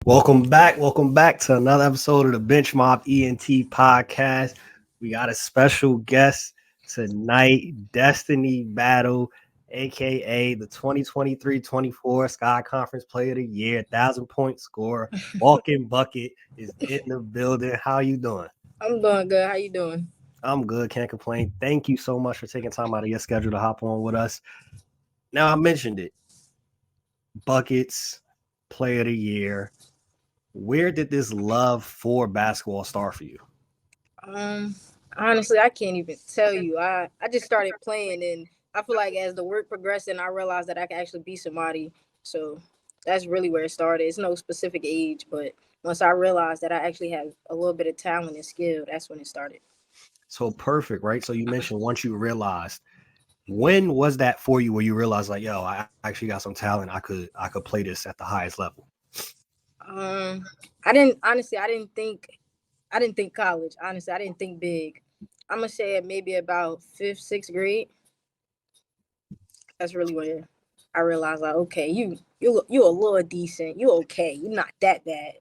Welcome back to another episode of the Bench Mob ENT podcast. We got a special guest tonight, Destiny Battle, aka the 2023-24 Skye Conference Player of the Year, 1,000-point scorer, walking bucket is in the building. How you doing? I'm doing good. How you doing? I'm good, can't complain. Thank you so much for taking time out of your schedule to hop on with us. Now I mentioned it. Buckets, Player of the Year. Where did this love for basketball start for you? Um, Honestly, I can't even tell you. I just started playing, and I feel like as the work progressed, and I realized that I could actually be somebody. So that's really where it started. It's no specific age, but once I realized that I actually have a little bit of talent and skill, that's when it started. So perfect, right? So you mentioned once you realized, when was that for you where you realized like, yo, I actually got some talent. I could play this at the highest level. Um, I didn't honestly. I didn't think college. Honestly, I didn't think big. I'm gonna say it maybe about fifth, sixth grade. That's really when I realized like, okay, you a little decent. You okay. You're not that bad.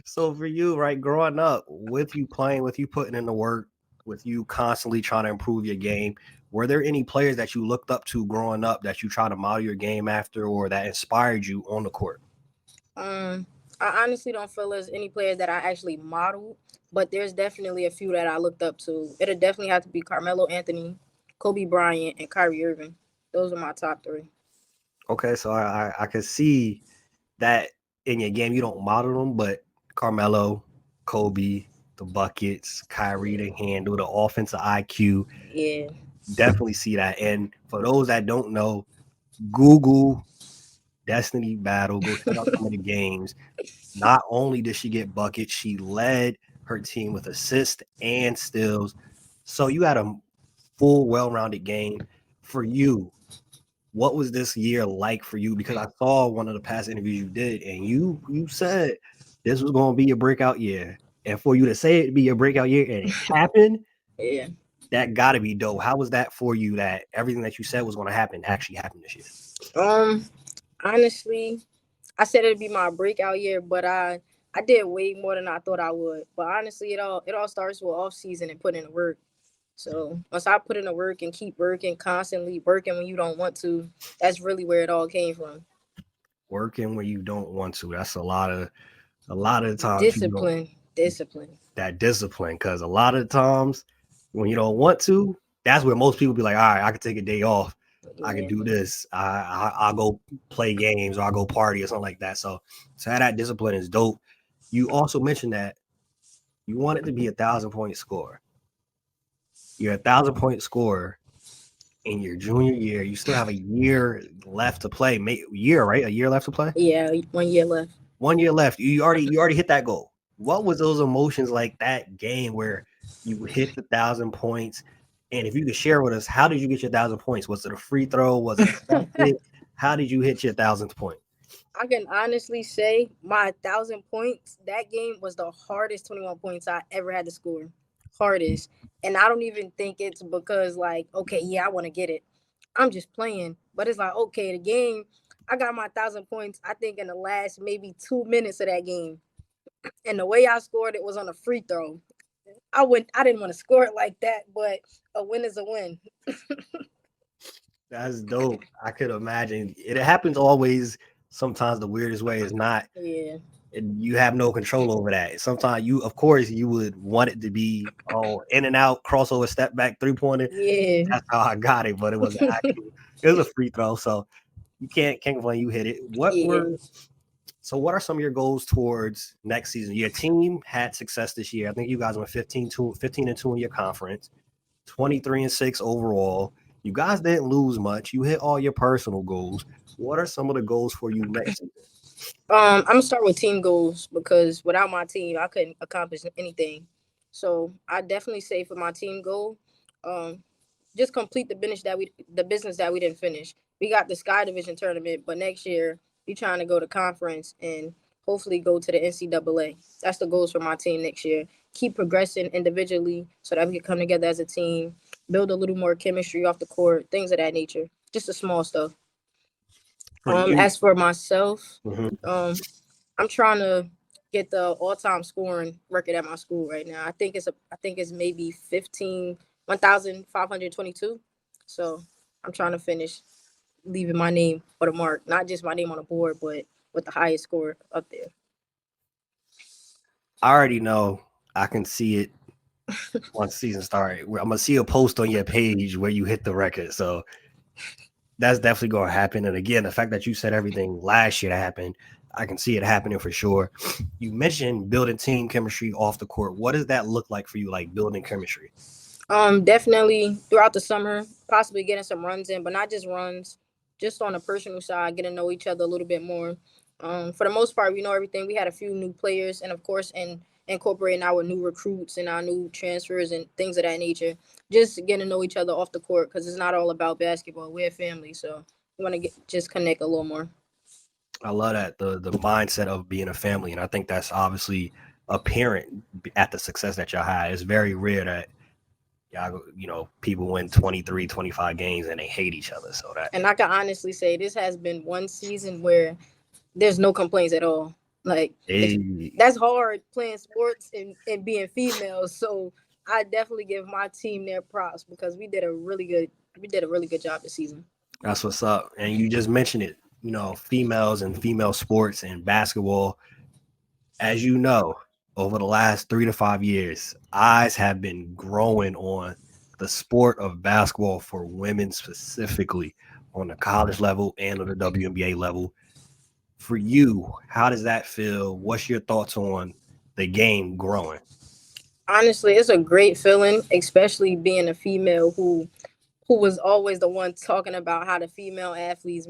So for you, right, growing up with you playing, with you putting in the work, with you constantly trying to improve your game, were there any players that you looked up to growing up that you try to model your game after or that inspired you on the court? um, I honestly don't feel there's any players that I actually modeled, but there's definitely a few that I looked up to. It'll definitely have to be Carmelo Anthony, Kobe Bryant, and Kyrie Irving. Those are my top three. Okay, so I could see that in your game you don't model them, but Carmelo, Kobe, the buckets, Kyrie, Yeah, the handle, the offensive IQ, yeah, definitely see that. And for those that don't know, Google Destiny Battle, go check out some of the games. Not only did she get buckets, she led her team with assists and steals. So you had a full, well-rounded game. For you, what was this year like for you? Because I saw one of the past interviews you did, and you said this was going to be your breakout year. And for you to say it be your breakout year and it happened, yeah. that got to be dope. How was that for you? That everything that you said was going to happen actually happened this year? Um, Honestly, I said it'd be my breakout year, but I did way more than I thought I would. But honestly, it all starts with off season and putting in the work. So once I put in the work and keep working, constantly working when you don't want to, that's really where it all came from. Working when you don't want to. That's a lot of the times people don't Discipline, discipline. that discipline because a lot of the times when you don't want to, that's where most people be like, all right, I can take a day off. I can Yeah, do this. I'll go play games or I'll go party or something like that. So that discipline is dope. You also mentioned that you wanted to be 1,000-point scorer. You're 1,000-point scorer in your junior year. You still have a year left to play. Year, right? A year left to play. yeah. 1 year left. 1 year left. You already hit that goal. What was those emotions like that game where you hit the 1,000 points? And if you could share with us, how did you get your 1,000 points? Was it a free throw? Was it effective? How did you hit your 1,000th point? I can honestly say my 1,000 points. That game was the hardest 21 points I ever had to score. Hardest, and I don't even think it's because like, okay, yeah, I want to get it. I'm just playing, but it's like, okay, the game. I got my 1,000 points. I think in the last maybe 2 minutes of that game, and the way I scored it was on a free throw. I didn't want to score it like that, but a win is a win. That's dope. I could imagine. It happens always. Sometimes the weirdest way is not, Yeah, and you have no control over that. Sometimes you, of course, you would want it to be in and out, crossover, step back, 3-pointer. yeah, That's how I got it, but it was actually it was a free throw. So you can't complain. You hit it. yeah. What are some of your goals towards next season? Your team had success this year. I think you guys went 15-2 in your conference, 23-6 overall. You guys didn't lose much. You hit all your personal goals. What are some of the goals for you next season? I'm gonna start with team goals because without my team, I couldn't accomplish anything. So I definitely say for my team goal, um, just complete the business that we didn't finish. We got the Sky Division tournament, but next year we trying to go to conference and hopefully go to the NCAA. That's the goals for my team next year. Keep progressing individually so that we can come together as a team, build a little more chemistry off the court, things of that nature. Just the small stuff. For you, As for myself, mhm. um, I'm trying to get the all-time scoring record at my school right now. I think it's maybe 1,522. So I'm trying to finish leaving my name for the mark, not just my name on the board, but with the highest score up there. I already know. I can see it once season started. I'm gonna see a post on your page where you hit the record. So that's definitely gonna happen. And again, the fact that you said everything last year that happened, I can see it happening for sure. You mentioned building team chemistry off the court. What does that look like for you, like building chemistry? Definitely throughout the summer, possibly getting some runs in, but not just runs, just on a personal side, getting to know each other a little bit more. For the most part, we know everything. We had a few new players, and of course, in incorporating our new recruits and our new transfers and things of that nature. Just getting to know each other off the court because it's not all about basketball. We're a family, so we want to just connect a little more. I love that the mindset of being a family, and I think that's obviously apparent at the success that y'all had. It's very rare that y'all, people win 23, 25 games and they hate each other. So that And I can honestly say this has been one season where there's no complaints at all. Like hey, that's hard playing sports and being female. So I definitely give my team their props because we did a really good job this season. that's what's up. And you just mentioned it, females and female sports and basketball. As you know, over the last 3 to 5 years, eyes have been growing on the sport of basketball for women specifically on the college level and on the WNBA level. For you, how does that feel? What's your thoughts on the game growing? Honestly, it's a great feeling, especially being a female who was always the one talking about how the female athlete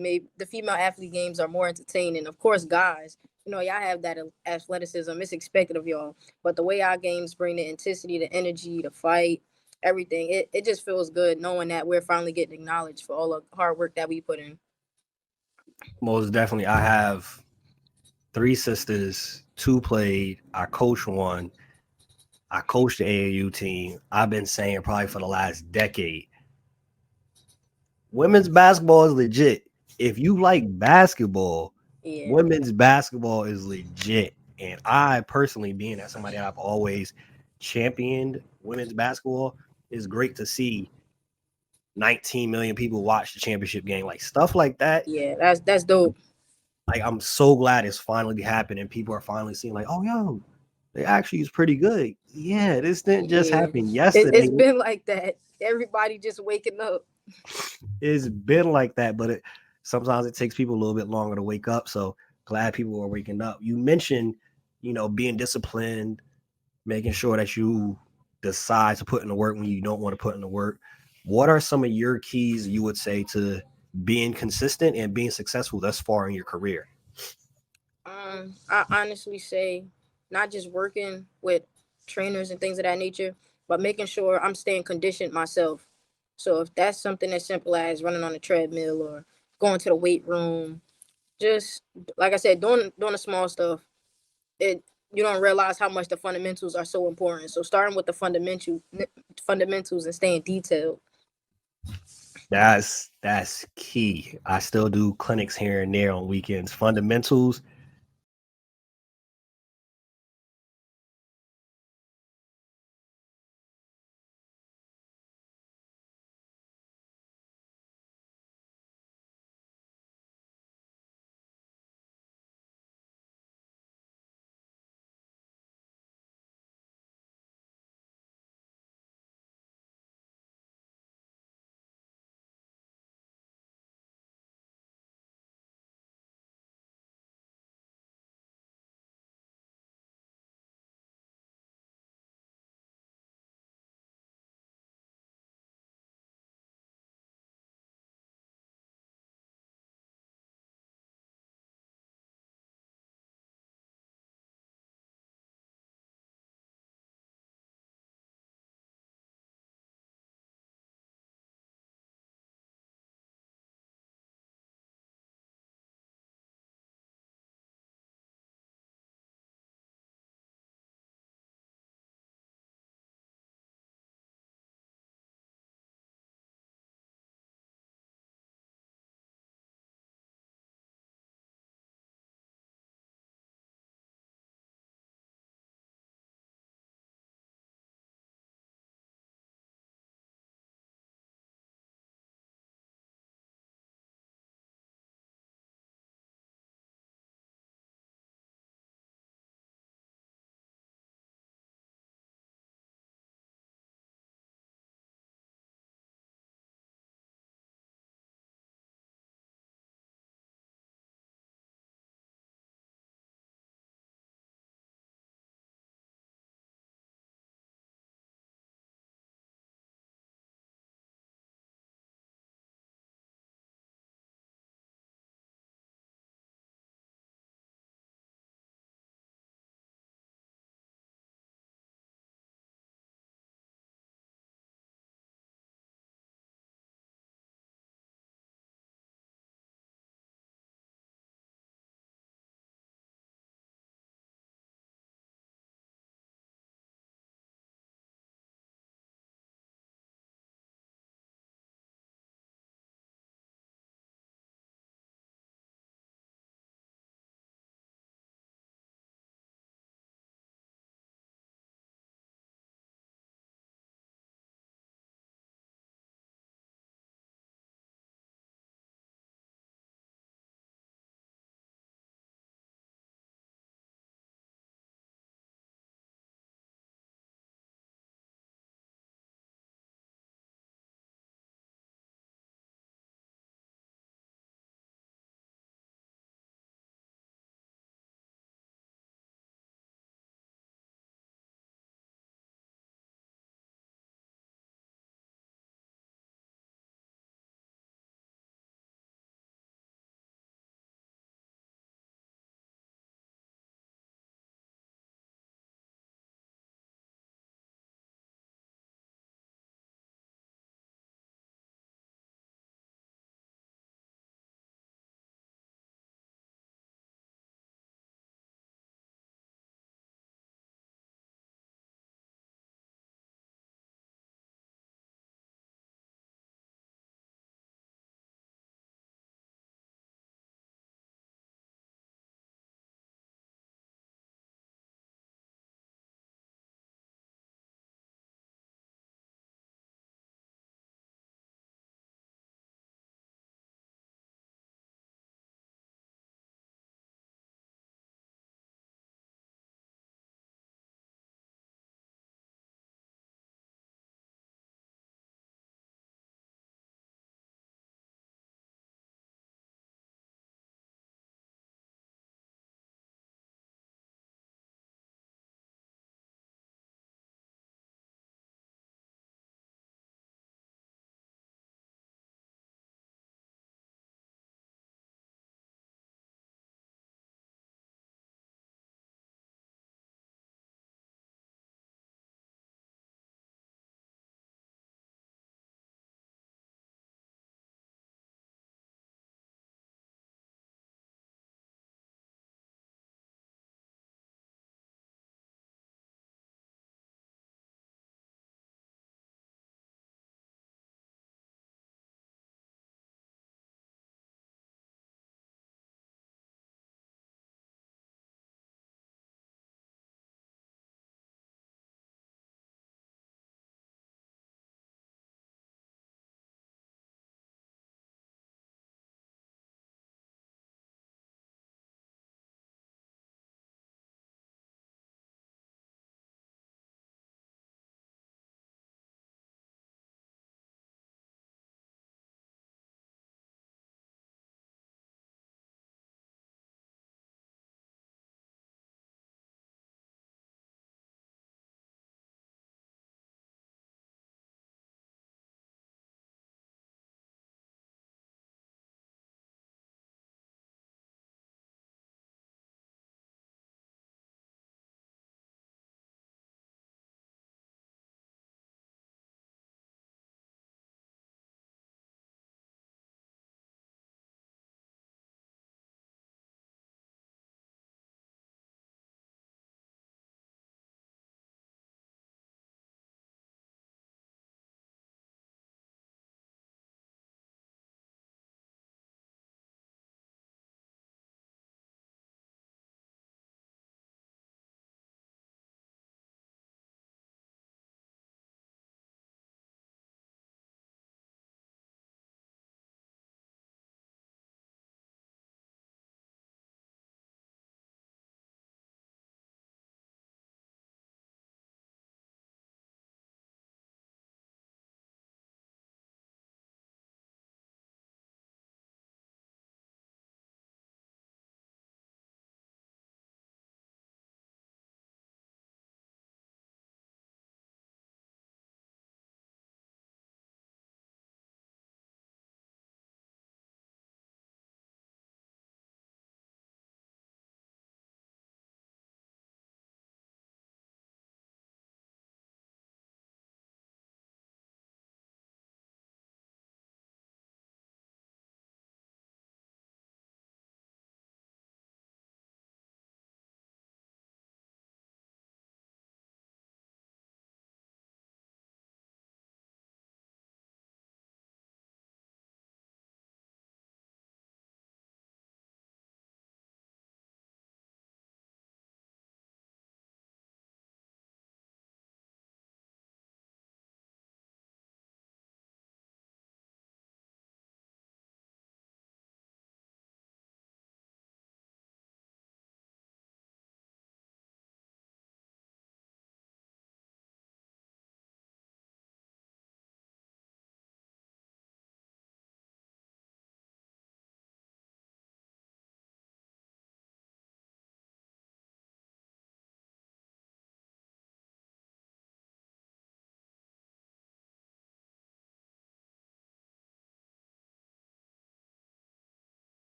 games are more entertaining. Of course, guys, y'all have that athleticism. It's expected of y'all. But the way our games bring the intensity, the energy, the fight, everything, it just feels good knowing that we're finally getting acknowledged for all the hard work that we put in. Most definitely. I have three sisters, two played. I coach one. I coached the AAU team. I've been saying probably for the last decade, women's basketball is legit. If you like basketball, Yeah. women's basketball is legit. And I personally, being as somebody that I've always championed women's basketball, is great to see 19 million people watch the championship game. Like stuff like that. Yeah, that's dope. Like I'm so glad it's finally happening. People are finally seeing like, oh yo, they actually is pretty good. Yeah, this didn't just Yeah. happen yesterday. It's been like that. Everybody just waking up. It's been like that, but sometimes it takes people a little bit longer to wake up. So glad people are waking up. You mentioned, being disciplined, making sure that you decide to put in the work when you don't want to put in the work. What are some of your keys you would say to being consistent and being successful thus far in your career? I honestly say not just working with trainers and things of that nature, but making sure I'm staying conditioned myself. So if that's something as simple as running on a treadmill or going to the weight room, just like I said, doing the small stuff, it you don't realize how much the fundamentals are so important. So starting with the fundamentals and staying detailed. That's key. I still do clinics here and there on weekends. Fundamentals